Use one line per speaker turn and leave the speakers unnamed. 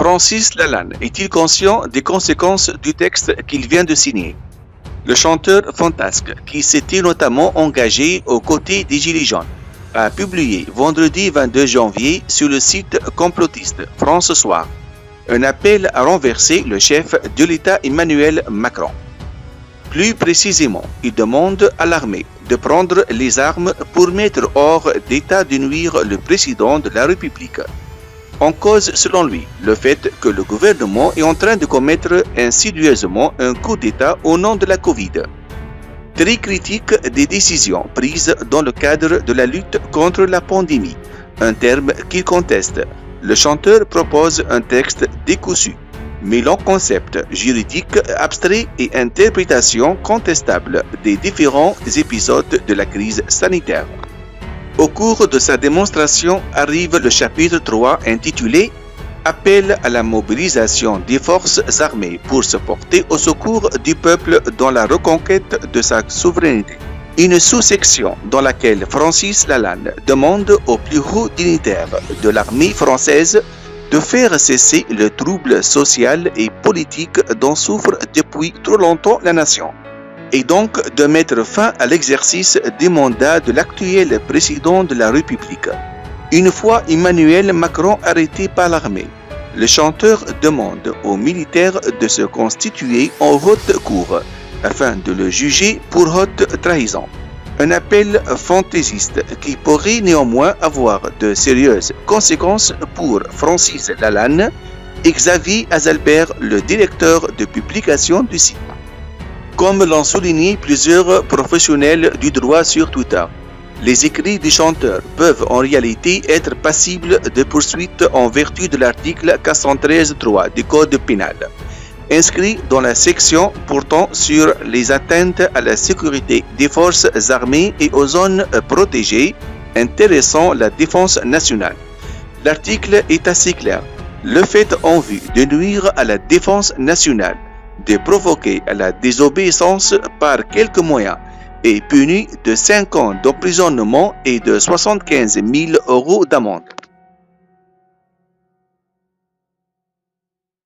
Francis Lalanne est-il conscient des conséquences du texte qu'il vient de signer? Le chanteur fantasque, qui s'était notamment engagé aux côtés des Gilets jaunes, a publié vendredi 22 janvier sur le site complotiste France Soir un appel à renverser le chef de l'État Emmanuel Macron. Plus précisément, il demande à l'armée de prendre les armes pour mettre hors d'état de nuire le président de la République. En cause, selon lui, le fait que le gouvernement est en train de commettre insidieusement un coup d'État au nom de la Covid. Très critique des décisions prises dans le cadre de la lutte contre la pandémie, un terme qu'il conteste. Le chanteur propose un texte décousu, mêlant concepts juridiques abstraits et interprétations contestables des différents épisodes de la crise sanitaire. Au cours de sa démonstration arrive le chapitre 3 intitulé « Appel à la mobilisation des forces armées pour se porter au secours du peuple dans la reconquête de sa souveraineté ». Une sous-section dans laquelle Francis Lalanne demande aux plus hauts dignitaires de l'armée française de faire cesser le trouble social et politique dont souffre depuis trop longtemps la nation, et donc de mettre fin à l'exercice des mandats de l'actuel président de la République. Une fois Emmanuel Macron arrêté par l'armée, le chanteur demande aux militaires de se constituer en haute cour afin de le juger pour haute trahison. Un appel fantaisiste qui pourrait néanmoins avoir de sérieuses conséquences pour Francis Lalanne et Xavier Azalbert, le directeur de publication du site. Comme l'ont souligné plusieurs professionnels du droit sur Twitter, les écrits du chanteur peuvent en réalité être passibles de poursuites en vertu de l'article 413.3 du Code pénal, inscrit dans la section portant sur les atteintes à la sécurité des forces armées et aux zones protégées intéressant la défense nationale. L'article est assez clair. Le fait en vue de nuire à la défense nationale, de provoquer à la désobéissance par quelque moyen, est puni de 5 ans d'emprisonnement et de 75 000 € d'amende.